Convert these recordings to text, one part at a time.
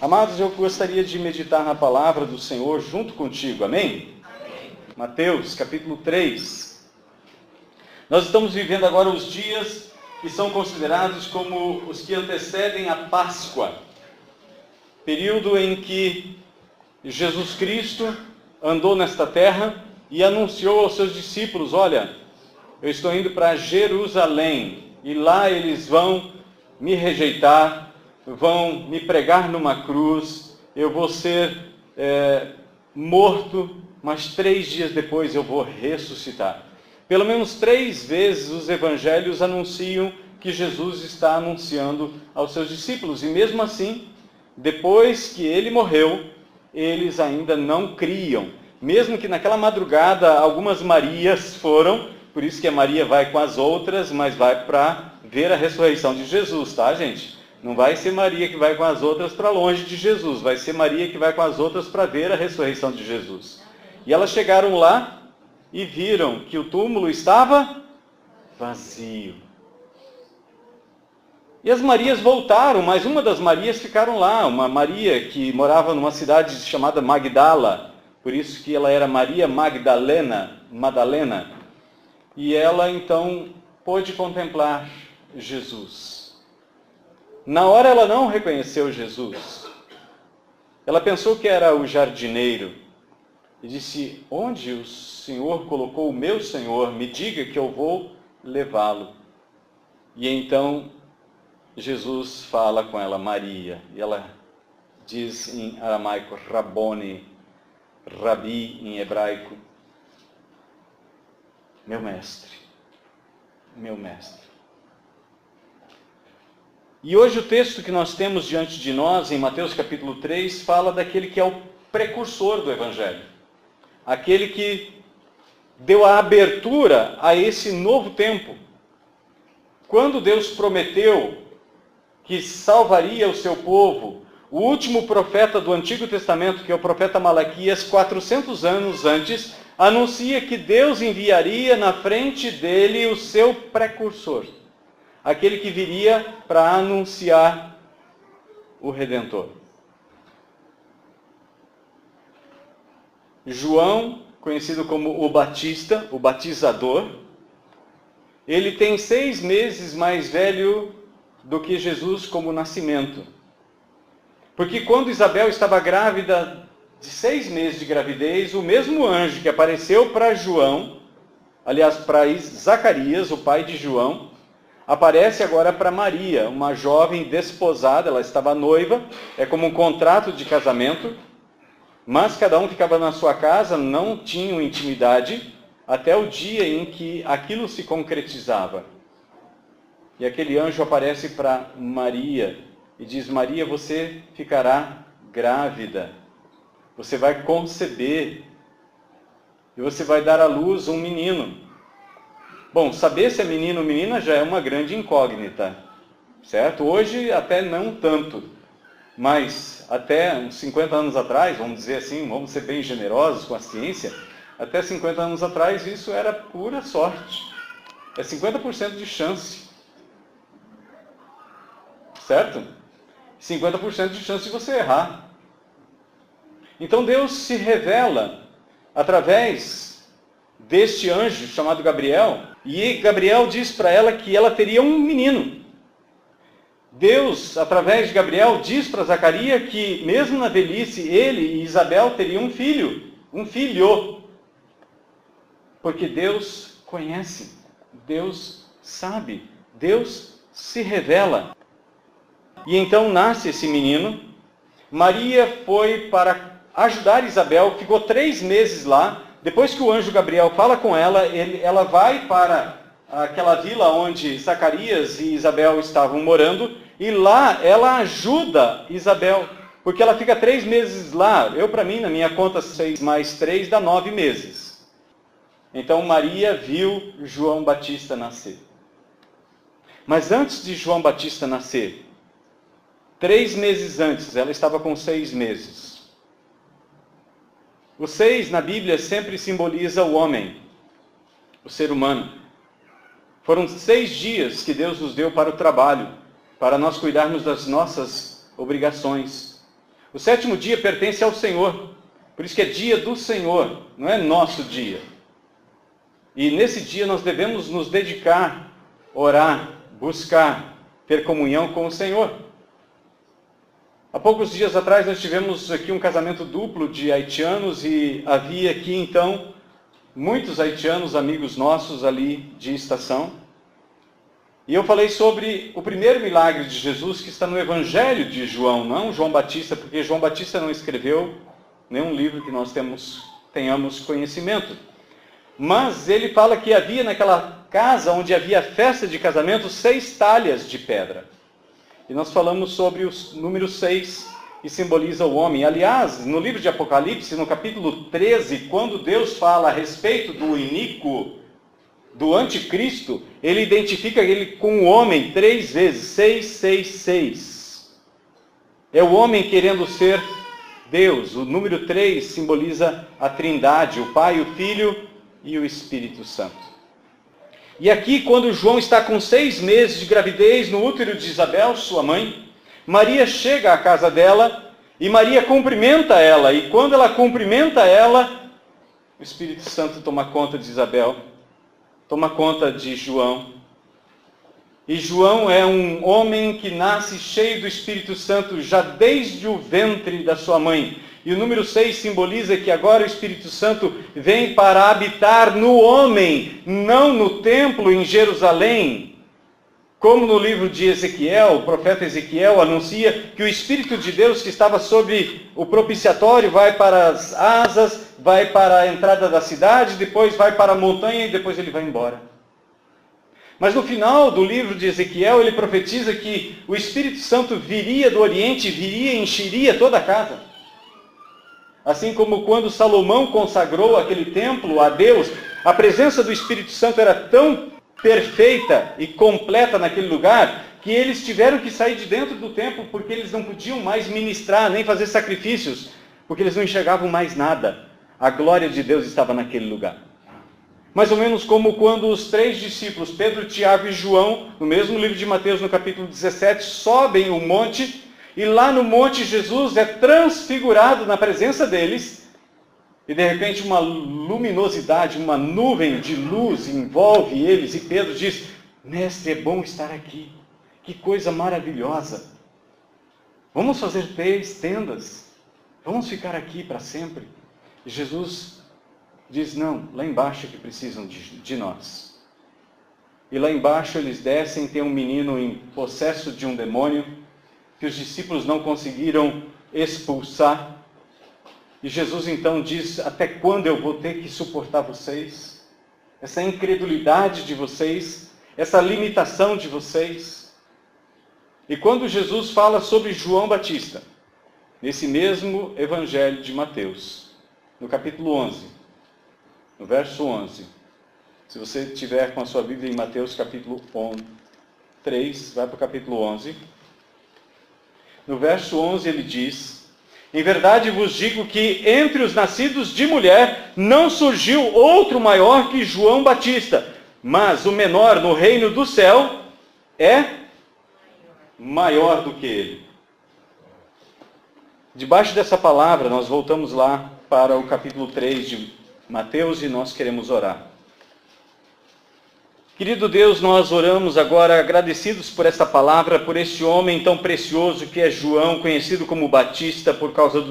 Amados, eu gostaria de meditar na palavra do Senhor junto contigo, amém? Amém. Mateus, capítulo 3. Nós estamos vivendo agora os dias que são considerados como os que antecedem a Páscoa. Período em que Jesus Cristo andou nesta terra e anunciou aos seus discípulos: olha, eu estou indo para Jerusalém e lá eles vão me rejeitar, vão me pregar numa cruz, eu vou ser morto, mas 3 dias depois eu vou ressuscitar. Pelo menos 3 vezes os evangelhos anunciam que Jesus está anunciando aos seus discípulos. E mesmo assim, depois que ele morreu, eles ainda não criam. Mesmo que naquela madrugada algumas Marias foram, por isso que a Maria vai com as outras, mas vai para ver a ressurreição de Jesus, tá, gente? Não vai ser Maria que vai com as outras para longe de Jesus, vai ser Maria que vai com as outras para ver a ressurreição de Jesus. E elas chegaram lá e viram que o túmulo estava vazio. E as Marias voltaram, mas uma das Marias ficaram lá, uma Maria que morava numa cidade chamada Magdala, por isso que ela era Maria Madalena. E ela então pôde contemplar Jesus. Na hora ela não reconheceu Jesus. Ela pensou que era o jardineiro e disse: onde o Senhor colocou o meu Senhor? Me diga que eu vou levá-lo. E então Jesus fala com ela, Maria, e ela diz em aramaico, Rabboni, Rabi em hebraico, meu mestre, meu mestre. E hoje o texto que nós temos diante de nós, em Mateus capítulo 3, fala daquele que é o precursor do Evangelho. Aquele que deu a abertura a esse novo tempo. Quando Deus prometeu que salvaria o seu povo, o último profeta do Antigo Testamento, que é o profeta Malaquias, 400 anos antes, anuncia que Deus enviaria na frente dele o seu precursor. Aquele que viria para anunciar o Redentor. João, conhecido como o Batista, o batizador, ele tem 6 meses mais velho do que Jesus como nascimento. Porque quando Isabel estava grávida de 6 meses de gravidez, o mesmo anjo que apareceu para João, aliás, para Zacarias, o pai de João, aparece agora para Maria, uma jovem desposada, ela estava noiva, é como um contrato de casamento, mas cada um ficava na sua casa, não tinham intimidade, até o dia em que aquilo se concretizava. E aquele anjo aparece para Maria e diz: Maria, você ficará grávida, você vai conceber, e você vai dar à luz um menino. Bom, saber se é menino ou menina já é uma grande incógnita, certo? Hoje até não tanto, mas até uns 50 anos atrás, vamos dizer assim, vamos ser bem generosos com a ciência, até 50 anos atrás isso era pura sorte. É 50% de chance, certo? 50% de chance de você errar. Então Deus se revela através deste anjo chamado Gabriel, e Gabriel diz para ela que ela teria um menino. Deus, através de Gabriel, diz para Zacarias que mesmo na velhice, ele e Isabel teriam um filho. Porque Deus conhece, Deus sabe, Deus se revela. E então nasce esse menino. Maria foi para ajudar Isabel, ficou 3 meses lá. Depois que o anjo Gabriel fala com ela, ela vai para aquela vila onde Zacarias e Isabel estavam morando, e lá ela ajuda Isabel, porque ela fica 3 meses lá. Para mim, na minha conta, 6 mais 3 dá 9 meses. Então Maria viu João Batista nascer. Mas antes de João Batista nascer, 3 meses antes, ela estava com 6 meses. O 6 na Bíblia sempre simboliza o homem, o ser humano. Foram 6 dias que Deus nos deu para o trabalho, para nós cuidarmos das nossas obrigações. O sétimo dia pertence ao Senhor. Por isso que é dia do Senhor, não é nosso dia. E nesse dia nós devemos nos dedicar, orar, buscar, ter comunhão com o Senhor. Há poucos dias atrás nós tivemos aqui um casamento duplo de haitianos e havia aqui então muitos haitianos, amigos nossos ali de estação. E eu falei sobre o primeiro milagre de Jesus que está no Evangelho de João, não João Batista, porque João Batista não escreveu nenhum livro que nós tenhamos conhecimento. Mas ele fala que havia naquela casa onde havia festa de casamento 6 talhas de pedra. E nós falamos sobre o número 6, que simboliza o homem. Aliás, no livro de Apocalipse, no capítulo 13, quando Deus fala a respeito do iníquo, do anticristo, ele identifica ele com o homem 3 vezes, 666. É o homem querendo ser Deus. O número 3 simboliza a Trindade, o Pai, o Filho e o Espírito Santo. E aqui, quando João está com 6 meses de gravidez no útero de Isabel, sua mãe, Maria chega à casa dela e Maria cumprimenta ela. E quando ela cumprimenta ela, o Espírito Santo toma conta de Isabel, toma conta de João. E João é um homem que nasce cheio do Espírito Santo já desde o ventre da sua mãe. E o número 6 simboliza que agora o Espírito Santo vem para habitar no homem, não no templo em Jerusalém. Como no livro de Ezequiel, o profeta Ezequiel anuncia que o Espírito de Deus que estava sobre o propiciatório vai para as asas, vai para a entrada da cidade, depois vai para a montanha e depois ele vai embora. Mas no final do livro de Ezequiel, ele profetiza que o Espírito Santo viria do Oriente, viria e encheria toda a casa. Assim como quando Salomão consagrou aquele templo a Deus, a presença do Espírito Santo era tão perfeita e completa naquele lugar, que eles tiveram que sair de dentro do templo, porque eles não podiam mais ministrar, nem fazer sacrifícios, porque eles não enxergavam mais nada. A glória de Deus estava naquele lugar. Mais ou menos como quando os 3 discípulos, Pedro, Tiago e João, no mesmo livro de Mateus, no capítulo 17, sobem o monte, e lá no monte Jesus é transfigurado na presença deles, e de repente uma luminosidade, uma nuvem de luz envolve eles, e Pedro diz: Mestre, é bom estar aqui, que coisa maravilhosa. Vamos fazer 3 tendas, vamos ficar aqui para sempre. E Jesus diz: não, lá embaixo é que precisam de nós. E lá embaixo eles descem, tem um menino em possesso de um demônio, que os discípulos não conseguiram expulsar. E Jesus então diz: até quando eu vou ter que suportar vocês? Essa incredulidade de vocês, essa limitação de vocês. E quando Jesus fala sobre João Batista, nesse mesmo evangelho de Mateus, no capítulo 11, no verso 11, se você tiver com a sua Bíblia em Mateus capítulo 3, vai para o capítulo 11. No verso 11 ele diz: em verdade vos digo que entre os nascidos de mulher não surgiu outro maior que João Batista, mas o menor no reino do céu é maior do que ele. Debaixo dessa palavra, nós voltamos lá para o capítulo 3 de Mateus e nós queremos orar. Querido Deus, nós oramos agora agradecidos por esta palavra, por este homem tão precioso que é João, conhecido como Batista, por causa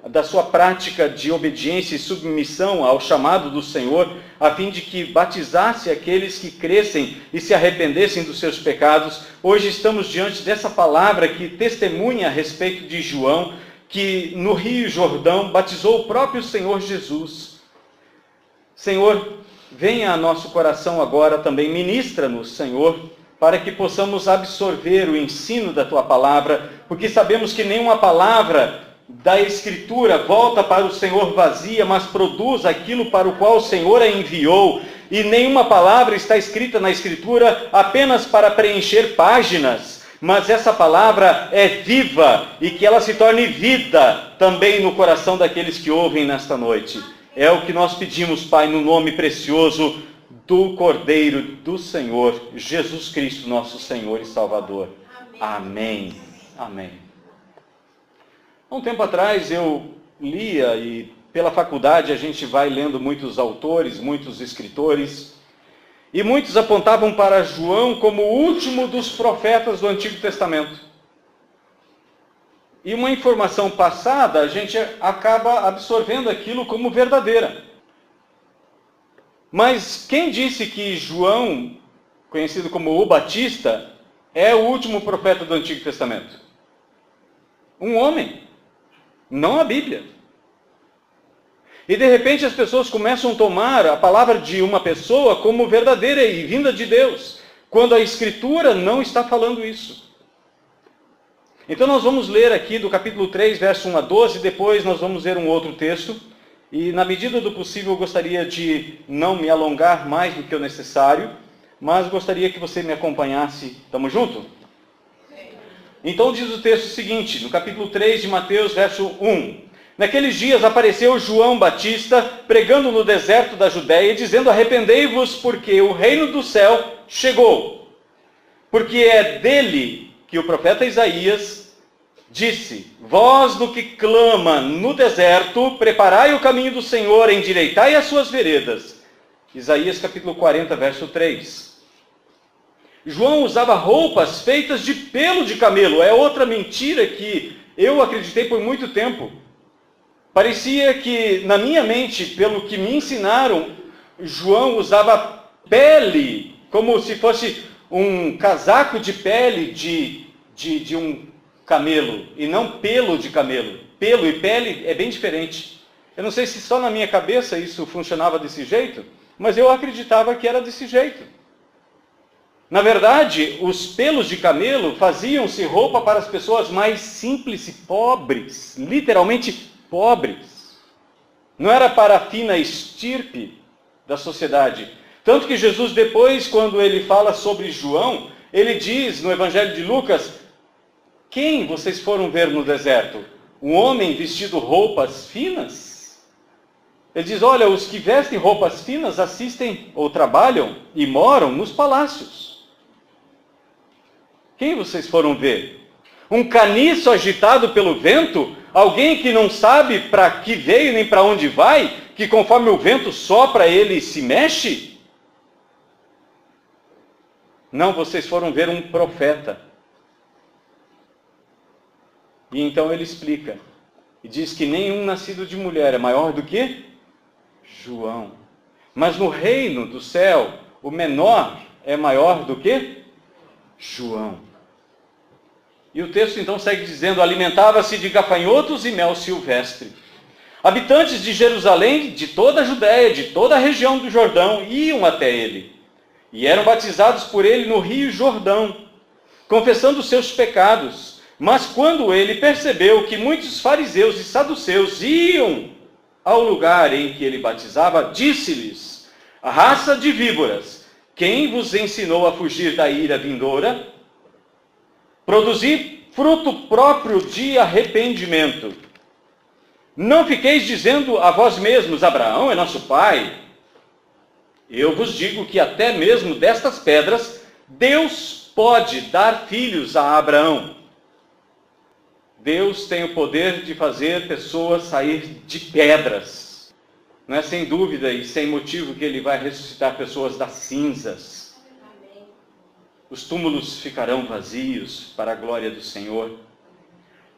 da sua prática de obediência e submissão ao chamado do Senhor, a fim de que batizasse aqueles que crescem e se arrependessem dos seus pecados. Hoje estamos diante dessa palavra que testemunha a respeito de João, que no Rio Jordão batizou o próprio Senhor Jesus. Senhor, venha a nosso coração agora também, ministra-nos, Senhor, para que possamos absorver o ensino da Tua palavra, porque sabemos que nenhuma palavra da Escritura volta para o Senhor vazia, mas produz aquilo para o qual o Senhor a enviou, e nenhuma palavra está escrita na Escritura apenas para preencher páginas, mas essa palavra é viva e que ela se torne vida também no coração daqueles que ouvem nesta noite. É o que nós pedimos, Pai, no nome precioso do Cordeiro do Senhor, Jesus Cristo, nosso Senhor e Salvador. Amém. Amém. Há um tempo atrás eu lia, e pela faculdade a gente vai lendo muitos autores, muitos escritores, e muitos apontavam para João como o último dos profetas do Antigo Testamento. E uma informação passada, a gente acaba absorvendo aquilo como verdadeira. Mas quem disse que João, conhecido como o Batista, é o último profeta do Antigo Testamento? Um homem, não a Bíblia. E de repente as pessoas começam a tomar a palavra de uma pessoa como verdadeira e vinda de Deus, quando a Escritura não está falando isso. Então nós vamos ler aqui do capítulo 3, verso 1 a 12, depois nós vamos ver um outro texto, e na medida do possível eu gostaria de não me alongar mais do que o necessário, mas gostaria que você me acompanhasse. Estamos juntos? Então diz o texto seguinte, no capítulo 3 de Mateus, verso 1. Naqueles dias apareceu João Batista, pregando no deserto da Judéia, dizendo: arrependei-vos, porque o reino do céu chegou. Porque é dele que o profeta Isaías disse: vós do que clama no deserto, preparai o caminho do Senhor, endireitai as suas veredas. Isaías capítulo 40, verso 3. João usava roupas feitas de pelo de camelo. É outra mentira que eu acreditei por muito tempo. Parecia que, na minha mente, pelo que me ensinaram, João usava pele, como se fosse um casaco de pele de um camelo, e não pelo de camelo. Pelo e pele é bem diferente. Eu não sei se só na minha cabeça isso funcionava desse jeito, mas eu acreditava que era desse jeito. Na verdade, os pelos de camelo faziam-se roupa para as pessoas mais simples e pobres, literalmente pobres. Não era para a fina estirpe da sociedade. Tanto que Jesus depois, quando ele fala sobre João, ele diz no Evangelho de Lucas: quem vocês foram ver no deserto? Um homem vestido roupas finas? Ele diz: olha, os que vestem roupas finas assistem ou trabalham e moram nos palácios. Quem vocês foram ver? Um caniço agitado pelo vento? Alguém que não sabe para que veio nem para onde vai? Que conforme o vento sopra, ele se mexe? Não, vocês foram ver um profeta. E então ele explica. E diz que nenhum nascido de mulher é maior do que João. Mas no reino do céu, o menor é maior do que João. E o texto então segue dizendo: alimentava-se de gafanhotos e mel silvestre. Habitantes de Jerusalém, de toda a Judéia, de toda a região do Jordão, iam até ele. E eram batizados por ele no rio Jordão, confessando os seus pecados. Mas quando ele percebeu que muitos fariseus e saduceus iam ao lugar em que ele batizava, disse-lhes: a raça de víboras, quem vos ensinou a fugir da ira vindoura? Produzi fruto próprio de arrependimento. Não fiqueis dizendo a vós mesmos: Abraão é nosso pai. Eu vos digo que até mesmo destas pedras, Deus pode dar filhos a Abraão. Deus tem o poder de fazer pessoas sair de pedras. Não é sem dúvida e sem motivo que ele vai ressuscitar pessoas das cinzas. Os túmulos ficarão vazios para a glória do Senhor.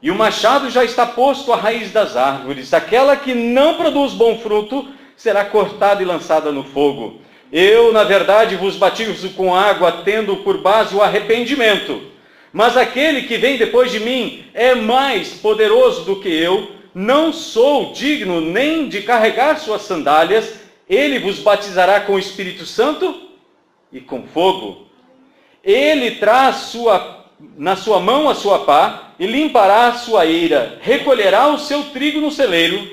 E o machado já está posto à raiz das árvores. Aquela que não produz bom fruto será cortada e lançada no fogo. Eu, na verdade, vos batizo com água, tendo por base o arrependimento. Mas aquele que vem depois de mim é mais poderoso do que eu. Não sou digno nem de carregar suas sandálias. Ele vos batizará com o Espírito Santo e com fogo. Ele traz na sua mão a sua pá e limpará a sua eira, recolherá o seu trigo no celeiro,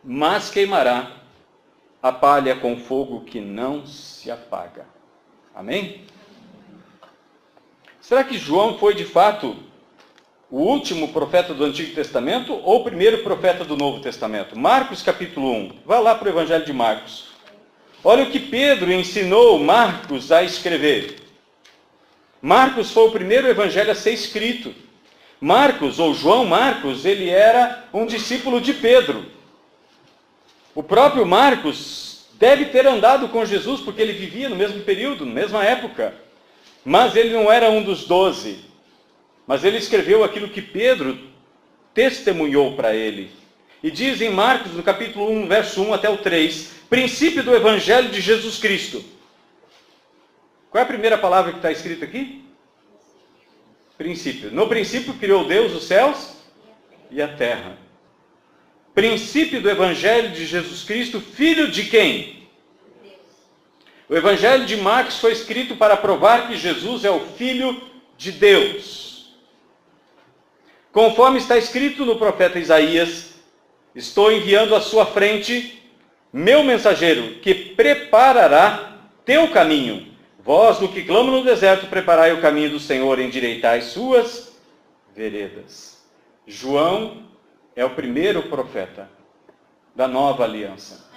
mas queimará a palha com fogo que não se apaga. Amém? Será que João foi de fato o último profeta do Antigo Testamento ou o primeiro profeta do Novo Testamento? Marcos capítulo 1. Vai lá para o Evangelho de Marcos. Olha o que Pedro ensinou Marcos a escrever. Marcos foi o primeiro evangelho a ser escrito. Marcos, ou João Marcos, ele era um discípulo de Pedro. O próprio Marcos deve ter andado com Jesus, porque ele vivia no mesmo período, na mesma época. Mas ele não era um dos 12. Mas ele escreveu aquilo que Pedro testemunhou para ele. E diz em Marcos, no capítulo 1, verso 1 até o 3, princípio do Evangelho de Jesus Cristo. Qual é a primeira palavra que está escrita aqui? Princípio. No princípio criou Deus os céus e a terra. Princípio do Evangelho de Jesus Cristo, filho de quem? O Evangelho de Marcos foi escrito para provar que Jesus é o Filho de Deus. Conforme está escrito no profeta Isaías, estou enviando à sua frente meu mensageiro, que preparará teu caminho. Vós, no que clamo no deserto, preparai o caminho do Senhor, endireitai suas veredas. João é o primeiro profeta da nova aliança.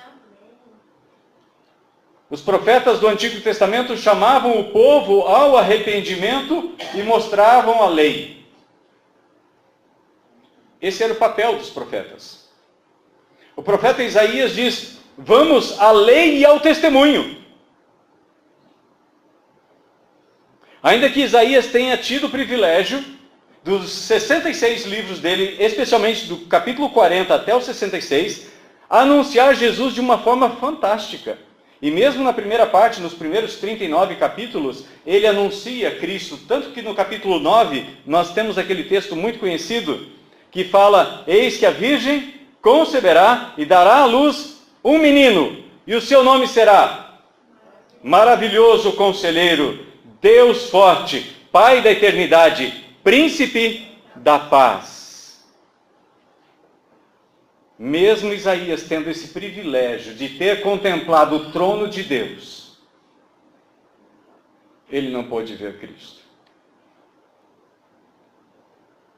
Os profetas do Antigo Testamento chamavam o povo ao arrependimento e mostravam a lei. Esse era o papel dos profetas. O profeta Isaías diz: vamos à lei e ao testemunho. Ainda que Isaías tenha tido o privilégio dos 66 livros dele, especialmente do capítulo 40 até o 66, anunciar Jesus de uma forma fantástica. E mesmo na primeira parte, nos primeiros 39 capítulos, ele anuncia Cristo. Tanto que no capítulo 9, nós temos aquele texto muito conhecido, que fala: eis que a Virgem conceberá e dará à luz um menino, e o seu nome será Maravilhoso Conselheiro, Deus Forte, Pai da Eternidade, Príncipe da Paz. Mesmo Isaías tendo esse privilégio de ter contemplado o trono de Deus, ele não pôde ver Cristo.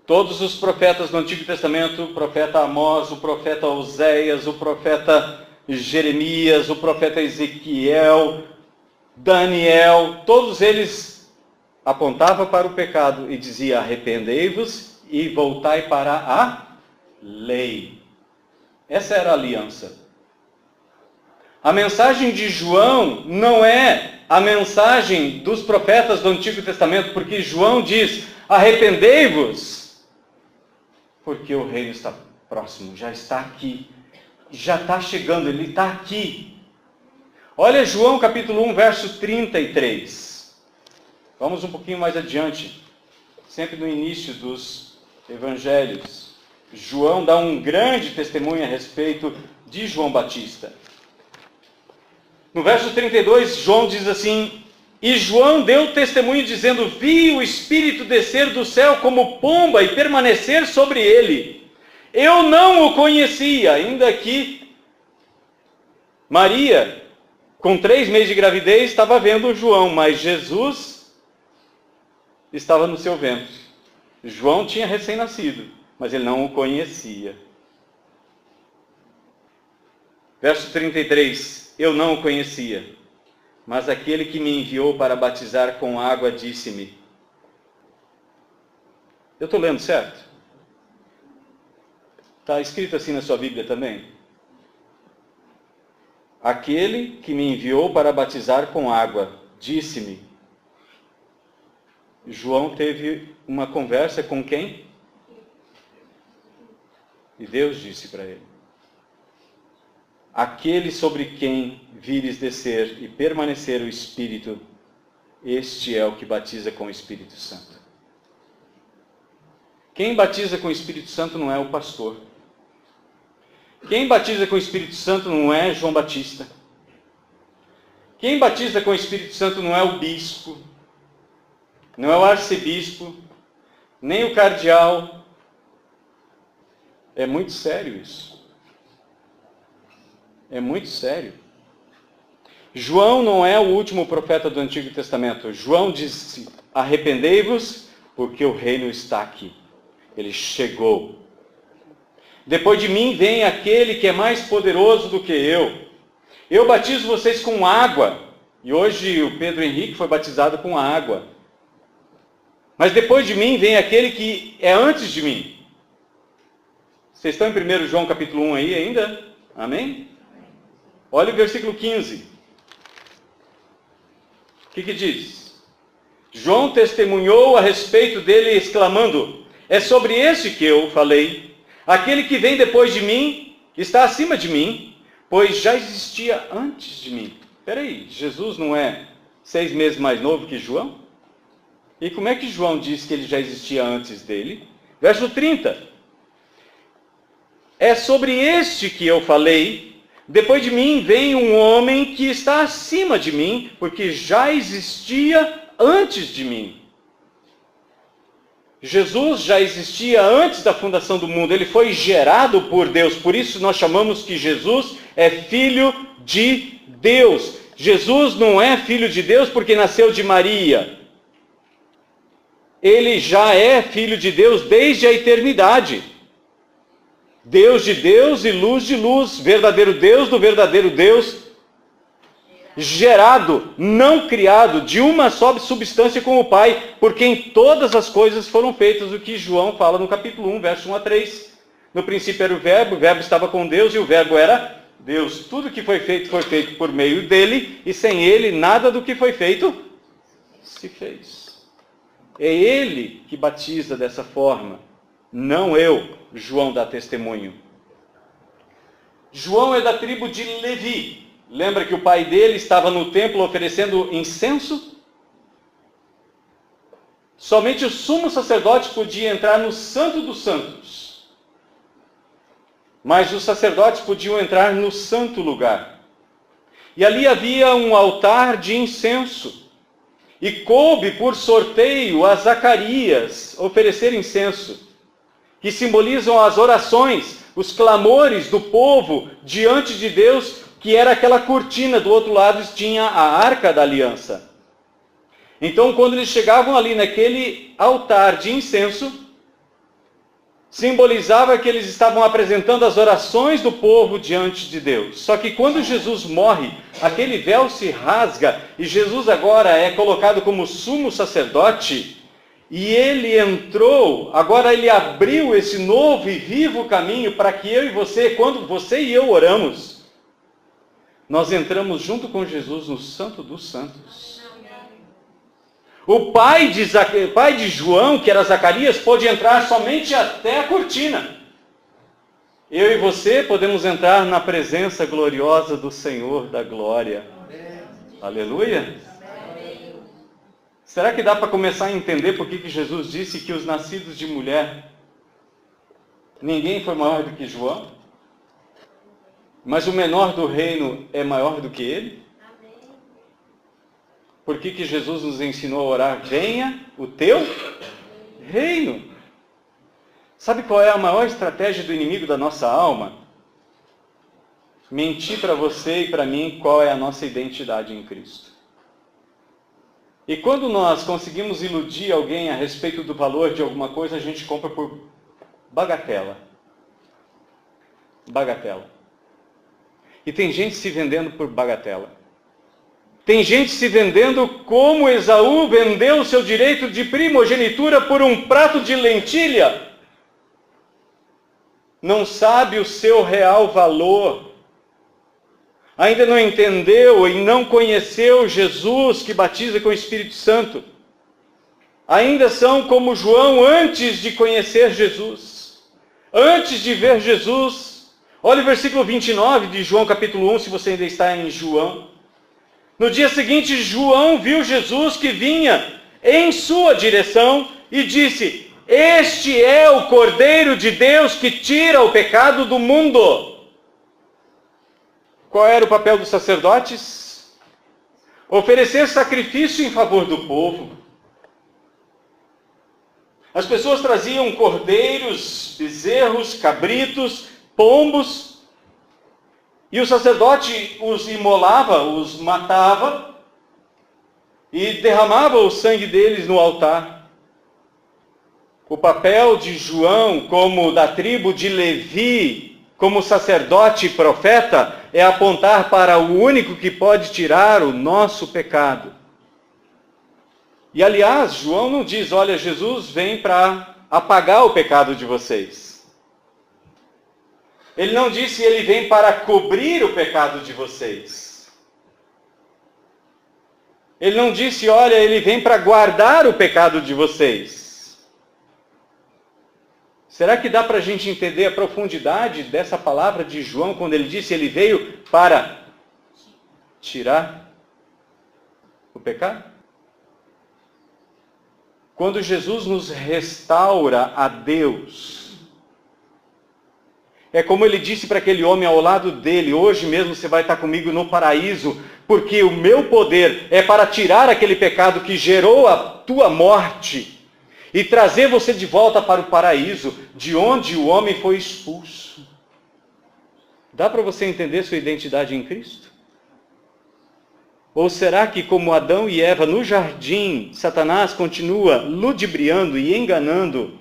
Todos os profetas do Antigo Testamento, o profeta Amós, o profeta Oséias, o profeta Jeremias, o profeta Ezequiel, Daniel, todos eles apontavam para o pecado e diziam: arrependei-vos e voltai para a lei. Essa era a aliança. A mensagem de João não é a mensagem dos profetas do Antigo Testamento, porque João diz: arrependei-vos, porque o reino está próximo, já está aqui, já está chegando, ele está aqui. Olha João capítulo 1, verso 33. Vamos um pouquinho mais adiante, sempre no início dos evangelhos. João dá um grande testemunho a respeito de João Batista. No verso 32, João diz assim: e João deu testemunho dizendo: vi o Espírito descer do céu como pomba e permanecer sobre ele. Eu não o conhecia, ainda que Maria, com 3 meses de gravidez, estava vendo João, mas Jesus estava no seu ventre. João tinha recém-nascido, mas ele não o conhecia. Verso 33, eu não o conhecia, mas aquele que me enviou para batizar com água disse-me. Eu estou lendo certo? Está escrito assim na sua Bíblia também? Aquele que me enviou para batizar com água disse-me. João teve uma conversa com quem? E Deus disse para ele: aquele sobre quem vires descer e permanecer o Espírito, este é o que batiza com o Espírito Santo. Quem batiza com o Espírito Santo não é o pastor. Quem batiza com o Espírito Santo não é João Batista. Quem batiza com o Espírito Santo não é o bispo, não é o arcebispo, nem o cardeal. É muito sério isso. É muito sério. João não é o último profeta do Antigo Testamento. João disse: arrependei-vos, porque o reino está aqui. Ele chegou. Depois de mim vem aquele que é mais poderoso do que eu. Eu batizo vocês com água. E hoje o Pedro Henrique foi batizado com água. Mas depois de mim vem aquele que é antes de mim. Vocês estão em 1 João capítulo 1 aí ainda? Amém? Olha o versículo 15. O que diz? João testemunhou a respeito dele, exclamando: é sobre este que eu falei. Aquele que vem depois de mim está acima de mim, pois já existia antes de mim. Espera aí, Jesus não é 6 meses mais novo que João? E como é que João diz que ele já existia antes dele? Verso 30. É sobre este que eu falei. Depois de mim vem um homem que está acima de mim, porque já existia antes de mim. Jesus já existia antes da fundação do mundo. Ele foi gerado por Deus. Por isso nós chamamos que Jesus é filho de Deus. Jesus não é filho de Deus porque nasceu de Maria. Ele já é filho de Deus desde a eternidade. Deus de Deus e luz de luz, verdadeiro Deus do verdadeiro Deus, gerado, não criado, de uma só substância com o Pai, por quem todas as coisas foram feitas, o que João fala no capítulo 1, verso 1 a 3. No princípio era o Verbo estava com Deus e o Verbo era Deus. Tudo que foi feito por meio dele, e sem ele nada do que foi feito se fez. É ele que batiza dessa forma, não eu. João dá testemunho. João é da tribo de Levi. Lembra que o pai dele estava no templo oferecendo incenso? Somente o sumo sacerdote podia entrar no Santo dos Santos. Mas os sacerdotes podiam entrar no santo lugar. E ali havia um altar de incenso. E coube por sorteio a Zacarias oferecer incenso, que simbolizam as orações, os clamores do povo diante de Deus, que era aquela cortina, do outro lado tinha a Arca da Aliança. Então, quando eles chegavam ali naquele altar de incenso, simbolizava que eles estavam apresentando as orações do povo diante de Deus. Só que quando Jesus morre, aquele véu se rasga, e Jesus agora é colocado como sumo sacerdote, e ele entrou, agora ele abriu esse novo e vivo caminho para que eu e você, quando você e eu oramos, nós entramos junto com Jesus no Santo dos Santos. O pai de João, que era Zacarias, pôde entrar somente até a cortina. Eu e você podemos entrar na presença gloriosa do Senhor da glória. Aleluia! Será que dá para começar a entender por que Jesus disse que os nascidos de mulher, ninguém foi maior do que João? Mas o menor do reino é maior do que ele? Por que Jesus nos ensinou a orar? Venha o teu reino. Sabe qual é a maior estratégia do inimigo da nossa alma? Mentir para você e para mim qual é a nossa identidade em Cristo. E quando nós conseguimos iludir alguém a respeito do valor de alguma coisa, a gente compra por bagatela. Bagatela. E tem gente se vendendo por bagatela. Tem gente se vendendo como Esaú vendeu o seu direito de primogenitura por um prato de lentilha. Não sabe o seu real valor. Ainda não entendeu e não conheceu Jesus que batiza com o Espírito Santo. Ainda são como João antes de conhecer Jesus. Antes de ver Jesus. Olha o versículo 29 de João capítulo 1, se você ainda está em João. No dia seguinte, João viu Jesus que vinha em sua direção e disse: este é o Cordeiro de Deus que tira o pecado do mundo. Qual era o papel dos sacerdotes? Oferecer sacrifício em favor do povo. As pessoas traziam cordeiros, bezerros, cabritos, pombos, e o sacerdote os imolava, os matava, e derramava o sangue deles no altar. O papel de João, como da tribo de Levi, como sacerdote e profeta, é apontar para o único que pode tirar o nosso pecado. E aliás, João não diz, olha, Jesus vem para apagar o pecado de vocês. Ele não disse, ele vem para cobrir o pecado de vocês. Ele não disse, olha, ele vem para guardar o pecado de vocês. Será que dá para a gente entender a profundidade dessa palavra de João, quando ele disse, ele veio para tirar o pecado? Quando Jesus nos restaura a Deus, é como ele disse para aquele homem ao lado dele, hoje mesmo você vai estar comigo no paraíso, porque o meu poder é para tirar aquele pecado que gerou a tua morte e trazer você de volta para o paraíso, de onde o homem foi expulso. Dá para você entender sua identidade em Cristo? Ou será que, como Adão e Eva no jardim, Satanás continua ludibriando e enganando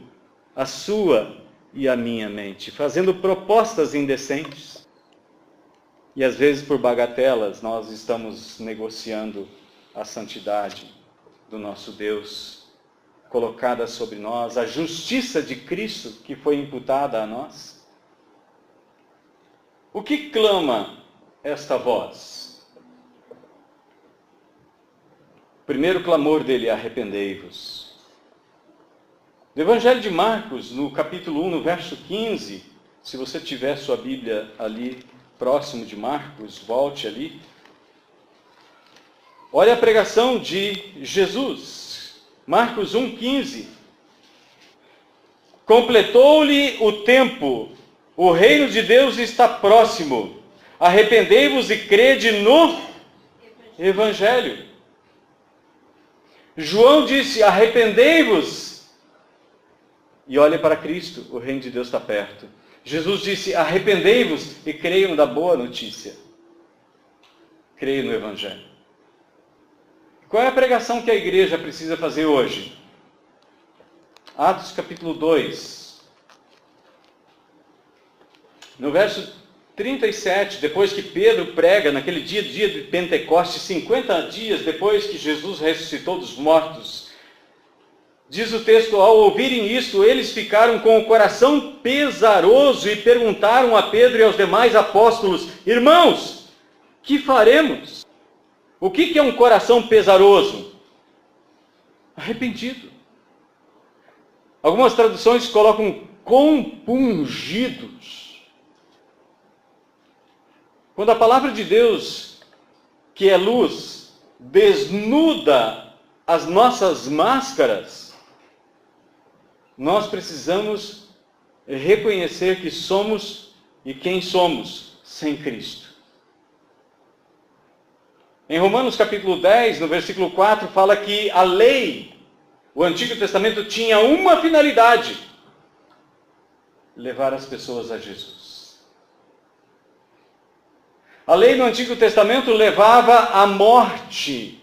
a sua e a minha mente, fazendo propostas indecentes? E às vezes, por bagatelas, nós estamos negociando a santidade do nosso Deus, colocada sobre nós, a justiça de Cristo que foi imputada a nós. O que clama esta voz? O primeiro clamor dele é: arrependei-vos. No Evangelho de Marcos, no capítulo 1, no verso 15, se você tiver sua Bíblia ali próximo de Marcos, volte ali. Olha a pregação de Jesus. Marcos 1,15. Completou-lhe o tempo, o reino de Deus está próximo. Arrependei-vos e crede no Evangelho. João disse: arrependei-vos e olhem para Cristo, o reino de Deus está perto. Jesus disse: arrependei-vos e creiam da boa notícia. Creiam no Evangelho. Qual é a pregação que a igreja precisa fazer hoje? Atos capítulo 2. No verso 37, depois que Pedro prega, naquele dia de Pentecostes, 50 dias depois que Jesus ressuscitou dos mortos, diz o texto, ao ouvirem isto, eles ficaram com o coração pesaroso e perguntaram a Pedro e aos demais apóstolos: irmãos, que faremos? O que é um coração pesaroso? Arrependido. Algumas traduções colocam compungidos. Quando a palavra de Deus, que é luz, desnuda as nossas máscaras, nós precisamos reconhecer que somos e quem somos sem Cristo. Em Romanos capítulo 10, no versículo 4, fala que a lei, o Antigo Testamento, tinha uma finalidade: levar as pessoas a Jesus. A lei no Antigo Testamento levava à morte.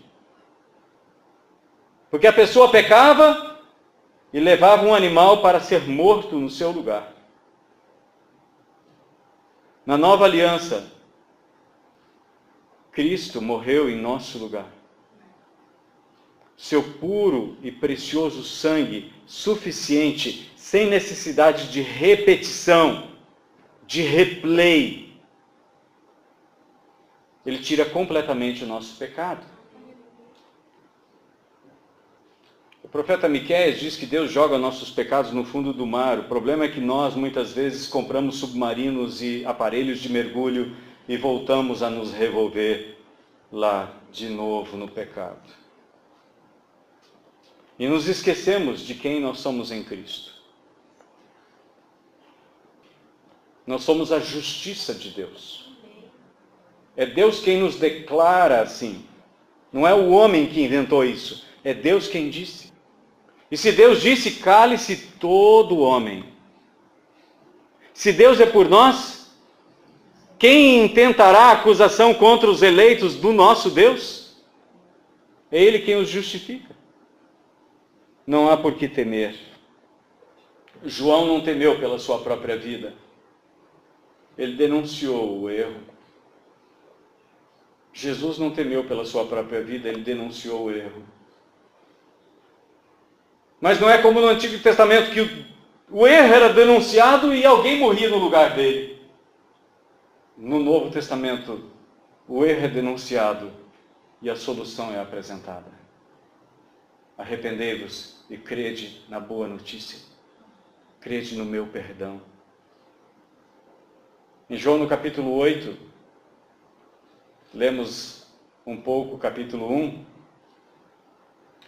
Porque a pessoa pecava e levava um animal para ser morto no seu lugar. Na nova aliança, Cristo morreu em nosso lugar. Seu puro e precioso sangue, suficiente, sem necessidade de repetição, de replay, ele tira completamente o nosso pecado. O profeta Miqueias diz que Deus joga nossos pecados no fundo do mar. O problema é que nós, muitas vezes, compramos submarinos e aparelhos de mergulho e voltamos a nos revolver lá de novo no pecado. E nos esquecemos de quem nós somos em Cristo. Nós somos a justiça de Deus. É Deus quem nos declara assim. Não é o homem que inventou isso. É Deus quem disse. E se Deus disse, cale-se todo homem. Se Deus é por nós, quem intentará acusação contra os eleitos do nosso Deus? É Ele quem os justifica. Não há por que temer. João não temeu pela sua própria vida. Ele denunciou o erro. Jesus não temeu pela sua própria vida, ele denunciou o erro. Mas não é como no Antigo Testamento, que o erro era denunciado e alguém morria no lugar dele. No Novo Testamento, o erro é denunciado e a solução é apresentada. Arrependei-vos e crede na boa notícia. Crede no meu perdão. Em João, no capítulo 8, lemos um pouco o capítulo 1.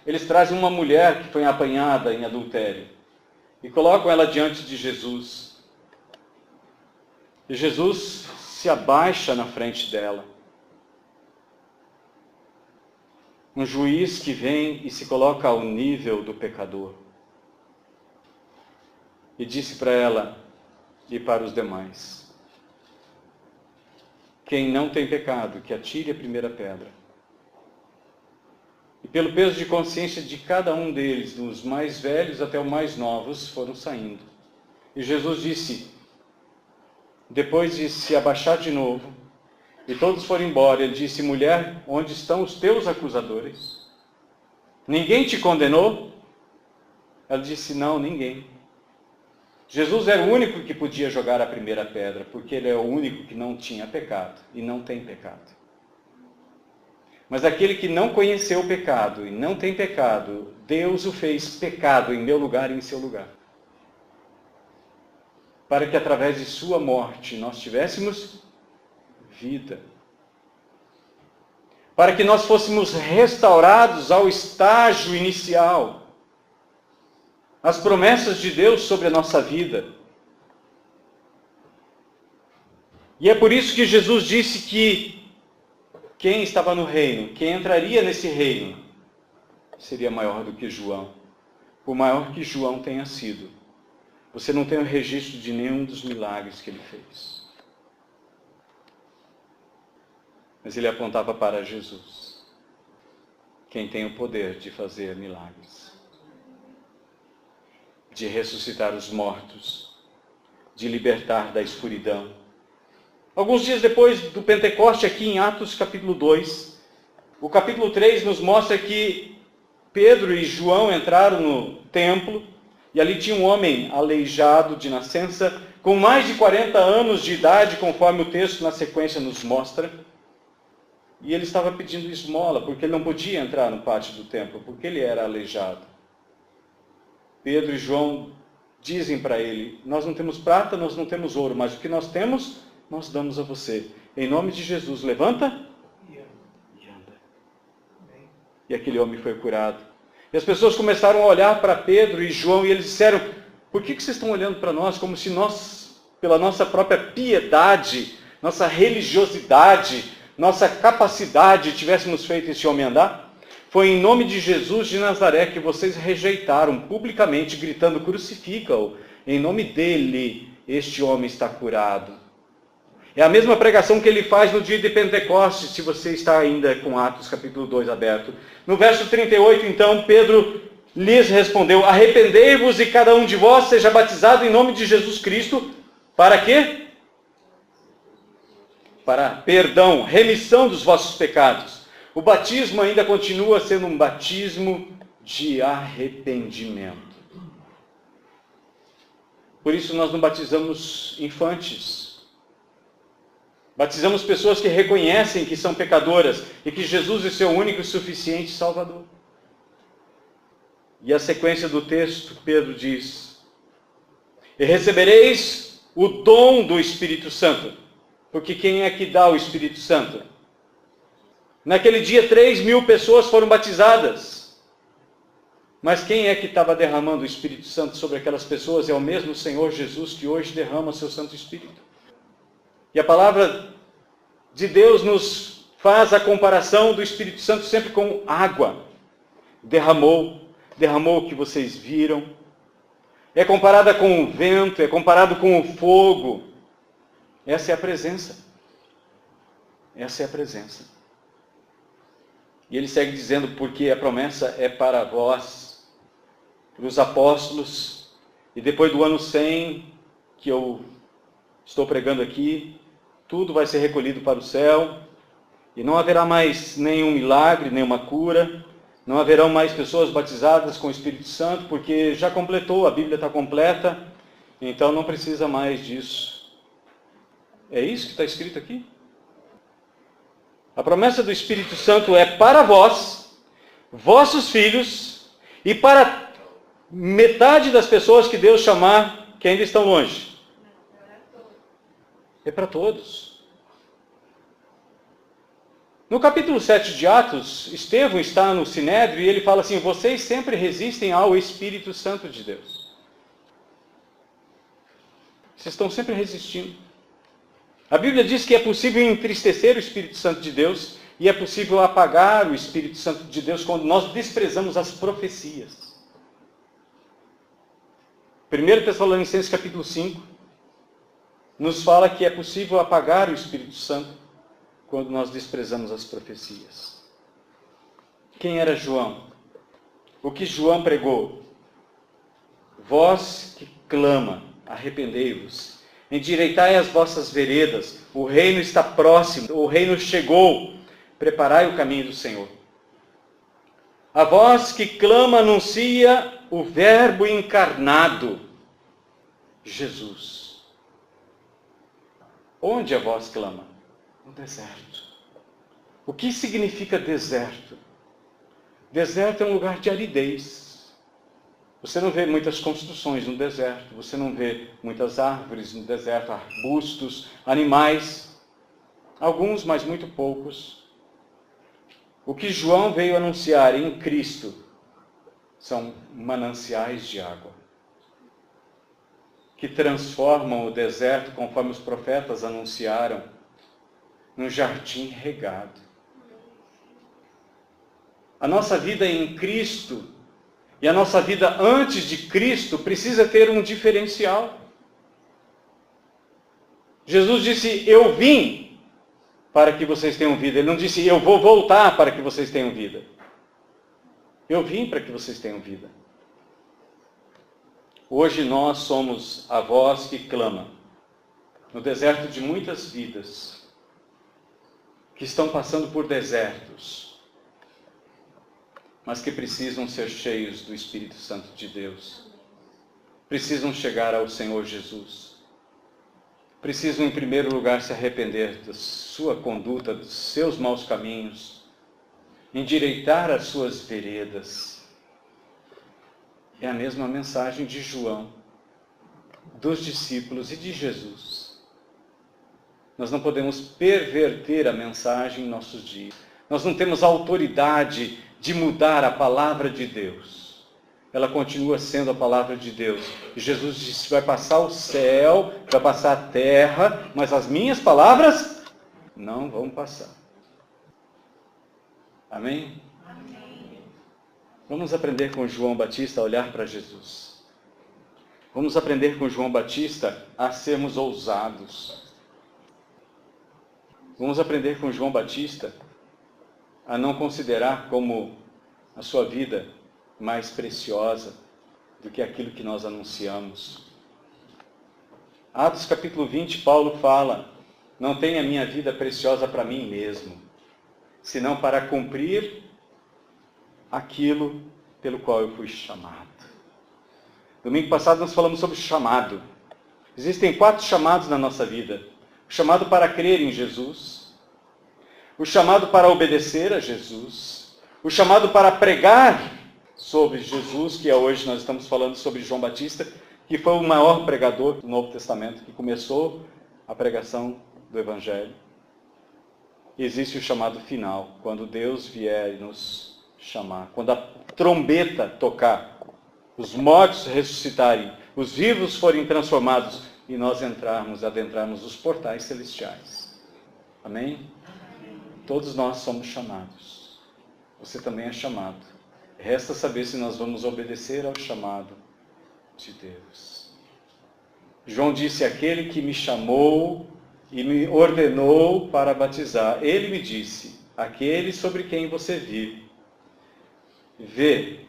Eles trazem uma mulher que foi apanhada em adultério e colocam ela diante de Jesus. E Jesus se abaixa na frente dela. Um juiz que vem e se coloca ao nível do pecador. E disse para ela e para os demais: quem não tem pecado, que atire a primeira pedra. E pelo peso de consciência de cada um deles, dos mais velhos até os mais novos, foram saindo. E Jesus disse, depois de se abaixar de novo, e todos foram embora, ele disse: mulher, onde estão os teus acusadores? Ninguém te condenou? Ela disse: não, ninguém. Jesus era o único que podia jogar a primeira pedra, porque ele é o único que não tinha pecado e não tem pecado. Mas aquele que não conheceu o pecado e não tem pecado, Deus o fez pecado em meu lugar e em seu lugar. Para que através de sua morte nós tivéssemos vida. Para que nós fôssemos restaurados ao estágio inicial. As promessas de Deus sobre a nossa vida. E é por isso que Jesus disse que quem estava no reino, quem entraria nesse reino, seria maior do que João. Por maior que João tenha sido, você não tem o registro de nenhum dos milagres que ele fez. Mas ele apontava para Jesus, quem tem o poder de fazer milagres, de ressuscitar os mortos, de libertar da escuridão. Alguns dias depois do Pentecoste, aqui em Atos capítulo 2, o capítulo 3 nos mostra que Pedro e João entraram no templo, e ali tinha um homem aleijado de nascença, com mais de 40 anos de idade, conforme o texto na sequência nos mostra. E ele estava pedindo esmola, porque ele não podia entrar no pátio do templo, porque ele era aleijado. Pedro e João dizem para ele: nós não temos prata, nós não temos ouro, mas o que nós temos, nós damos a você. Em nome de Jesus, levanta e anda. E aquele homem foi curado. E as pessoas começaram a olhar para Pedro e João e eles disseram: por que vocês estão olhando para nós como se nós, pela nossa própria piedade, nossa religiosidade, nossa capacidade, tivéssemos feito esse homem andar? Foi em nome de Jesus de Nazaré que vocês rejeitaram publicamente, gritando: crucifica-o. Em nome dele, este homem está curado. É a mesma pregação que ele faz no dia de Pentecostes, se você está ainda com Atos capítulo 2 aberto. No verso 38, então, Pedro lhes respondeu: arrependei-vos e cada um de vós seja batizado em nome de Jesus Cristo. Para quê? Para perdão, remissão dos vossos pecados. O batismo ainda continua sendo um batismo de arrependimento. Por isso nós não batizamos infantes. Batizamos pessoas que reconhecem que são pecadoras e que Jesus é seu único e suficiente Salvador. E a sequência do texto, Pedro diz: e recebereis o dom do Espírito Santo. Porque quem é que dá o Espírito Santo? Naquele dia 3.000 pessoas foram batizadas. Mas quem é que estava derramando o Espírito Santo sobre aquelas pessoas? É o mesmo Senhor Jesus que hoje derrama seu Santo Espírito. E a palavra de Deus nos faz a comparação do Espírito Santo sempre com água. Derramou o que vocês viram. É comparada com o vento, é comparado com o fogo. Essa é a presença. Essa é a presença. E ele segue dizendo: porque a promessa é para vós, para os apóstolos, e depois do ano 100, que eu estou pregando aqui, tudo vai ser recolhido para o céu, e não haverá mais nenhum milagre, nenhuma cura, Não haverão mais pessoas batizadas com o Espírito Santo, porque já completou, a Bíblia está completa, então não precisa mais disso. É isso que está escrito aqui? A promessa do Espírito Santo é para vós, vossos filhos, e para metade das pessoas que Deus chamar, que ainda estão longe. É para todos. No capítulo 7 de Atos, Estevão está no Sinédrio e ele fala assim: vocês sempre resistem ao Espírito Santo de Deus. Vocês estão sempre resistindo. A Bíblia diz que é possível entristecer o Espírito Santo de Deus e é possível apagar o Espírito Santo de Deus quando nós desprezamos as profecias. 1 Tessalonicenses capítulo 5 nos fala que é possível apagar o Espírito Santo quando nós desprezamos as profecias. Quem era João? O que João pregou? Vós que clama, arrependei-vos, endireitai as vossas veredas, o reino está próximo, o reino chegou, preparai o caminho do Senhor. A voz que clama anuncia o Verbo encarnado, Jesus. Onde a voz clama? No deserto. O que significa deserto? Deserto é um lugar de aridez. Você não vê muitas construções no deserto, você não vê muitas árvores no deserto, arbustos, animais, alguns, mas muito poucos. O que João veio anunciar em Cristo são mananciais de água, que transformam o deserto, conforme os profetas anunciaram, num jardim regado. A nossa vida em Cristo e a nossa vida antes de Cristo precisa ter um diferencial. Jesus disse: eu vim para que vocês tenham vida. Ele não disse: eu vou voltar para que vocês tenham vida. Eu vim para que vocês tenham vida. Hoje nós somos a voz que clama no deserto de muitas vidas que estão passando por desertos, mas que precisam ser cheios do Espírito Santo de Deus. Precisam chegar ao Senhor Jesus. Precisam, em primeiro lugar, se arrepender da sua conduta, dos seus maus caminhos, endireitar as suas veredas. É a mesma mensagem de João, dos discípulos e de Jesus. Nós não podemos perverter a mensagem em nossos dias. Nós não temos autoridade de mudar a palavra de Deus. Ela continua sendo a palavra de Deus. E Jesus disse: vai passar o céu, vai passar a terra, mas as minhas palavras não vão passar. Amém? Amém. Vamos aprender com João Batista a olhar para Jesus. Vamos aprender com João Batista a sermos ousados. Vamos aprender com João Batista a não considerar como a sua vida mais preciosa do que aquilo que nós anunciamos. Atos capítulo 20, Paulo fala: não tenho a minha vida preciosa para mim mesmo, senão para cumprir aquilo pelo qual eu fui chamado. Domingo passado nós falamos sobre chamado. Existem 4 chamados na nossa vida. O chamado para crer em Jesus, o chamado para obedecer a Jesus, o chamado para pregar sobre Jesus, que hoje nós estamos falando sobre João Batista, que foi o maior pregador do Novo Testamento, que começou a pregação do Evangelho. E existe o chamado final, quando Deus vier nos chamar, quando a trombeta tocar, os mortos ressuscitarem, os vivos forem transformados, e nós adentrarmos os portais celestiais. Amém? Amém? Todos nós somos chamados. Você também é chamado. Resta saber se nós vamos obedecer ao chamado de Deus. João disse: aquele que me chamou e me ordenou para batizar, ele me disse: aquele sobre quem você vê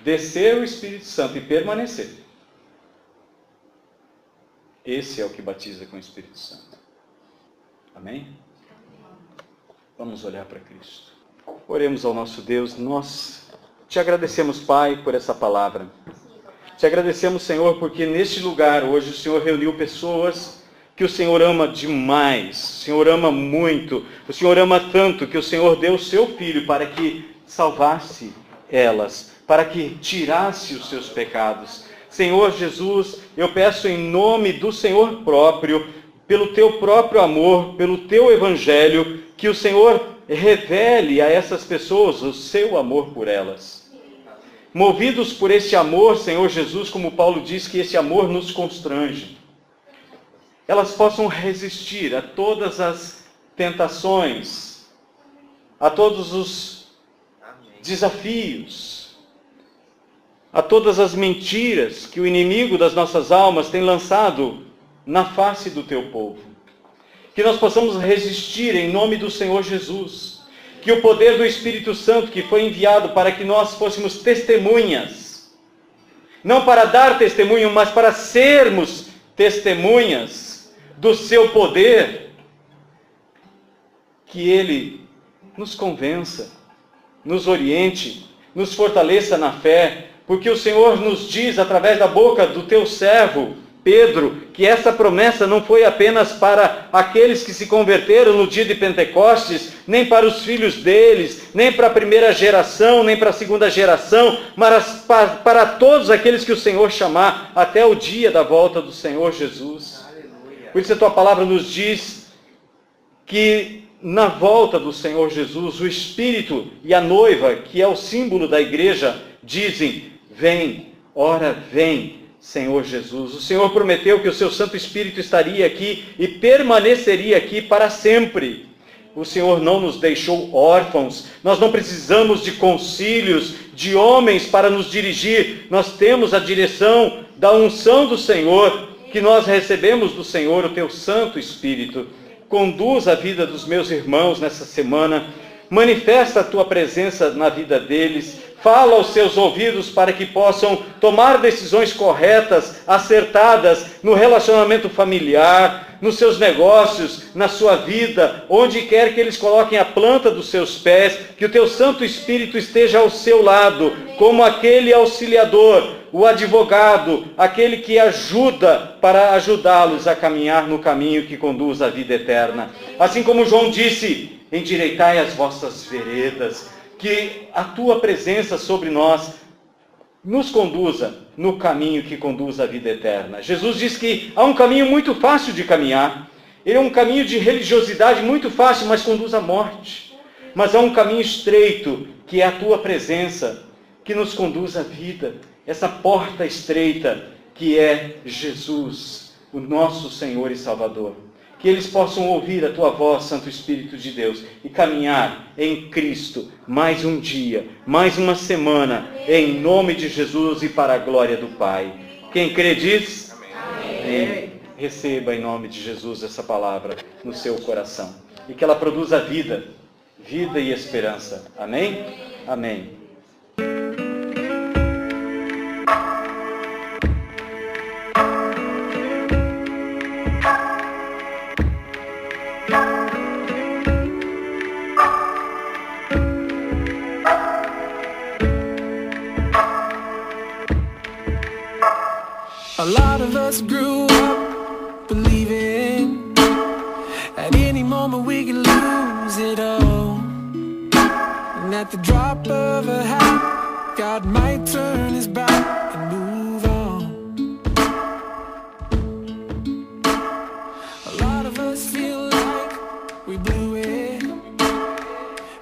descer o Espírito Santo e permanecer, esse é o que batiza com o Espírito Santo. Amém? Vamos olhar para Cristo. Oremos ao nosso Deus. Nós te agradecemos, Pai, por essa palavra. Te agradecemos, Senhor, porque neste lugar hoje o Senhor reuniu pessoas que o Senhor ama demais, o Senhor ama muito, o Senhor ama tanto que o Senhor deu o seu Filho para que salvasse elas, para que tirasse os seus pecados. Senhor Jesus, eu peço em nome do Senhor próprio, pelo teu próprio amor, pelo teu evangelho, que o Senhor revele a essas pessoas o seu amor por elas. Movidos por este amor, Senhor Jesus, como Paulo diz que esse amor nos constrange, elas possam resistir a todas as tentações, a todos os desafios, a todas as mentiras que o inimigo das nossas almas tem lançado na face do teu povo. Que nós possamos resistir em nome do Senhor Jesus. Que o poder do Espírito Santo que foi enviado para que nós fôssemos testemunhas, não para dar testemunho, mas para sermos testemunhas do seu poder, que ele nos convença, nos oriente, nos fortaleça na fé, porque o Senhor nos diz através da boca do teu servo Pedro, que essa promessa não foi apenas para aqueles que se converteram no dia de Pentecostes, nem para os filhos deles, nem para a primeira geração, nem para a segunda geração, mas para todos aqueles que o Senhor chamar até o dia da volta do Senhor Jesus. Aleluia. Por isso a tua palavra nos diz que na volta do Senhor Jesus, o Espírito e a noiva, que é o símbolo da igreja, dizem: vem, ora vem, Senhor Jesus. O Senhor prometeu que o seu Santo Espírito estaria aqui e permaneceria aqui para sempre. O Senhor não nos deixou órfãos. Nós não precisamos de concílios, de homens para nos dirigir. Nós temos a direção da unção do Senhor, que nós recebemos do Senhor, o teu Santo Espírito. Conduz a vida dos meus irmãos nessa semana. Manifesta a tua presença na vida deles. Fala aos seus ouvidos para que possam tomar decisões corretas, acertadas no relacionamento familiar, nos seus negócios, na sua vida, onde quer que eles coloquem a planta dos seus pés, que o teu Santo Espírito esteja ao seu lado, como aquele auxiliador, o advogado, aquele que ajuda para ajudá-los a caminhar no caminho que conduz à vida eterna. Assim como João disse: endireitai as vossas veredas. Que a tua presença sobre nós nos conduza no caminho que conduz à vida eterna. Jesus diz que há um caminho muito fácil de caminhar. Ele é um caminho de religiosidade muito fácil, mas conduz à morte. Mas há um caminho estreito, que é a tua presença, que nos conduz à vida. Essa porta estreita, que é Jesus, o nosso Senhor e Salvador. Que eles possam ouvir a tua voz, Santo Espírito de Deus, e caminhar em Cristo mais um dia, mais uma semana, em nome de Jesus e para a glória do Pai. Quem crê diz? Amém. Receba em nome de Jesus essa palavra no seu coração. E que ela produza vida, vida e esperança. Amém? Amém. A lot of us grew up believing at any moment we could lose it all, and at the drop of a hat God might turn his back and move on. A lot of us feel like we blew it,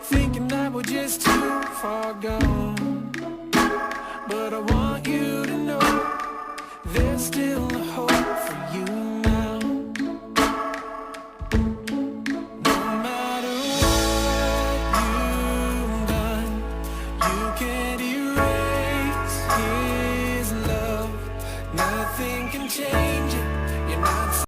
thinking that we're just too far gone. But I want you to know there's still a hope for you now. No matter what you've done, you can't erase his love. Nothing can change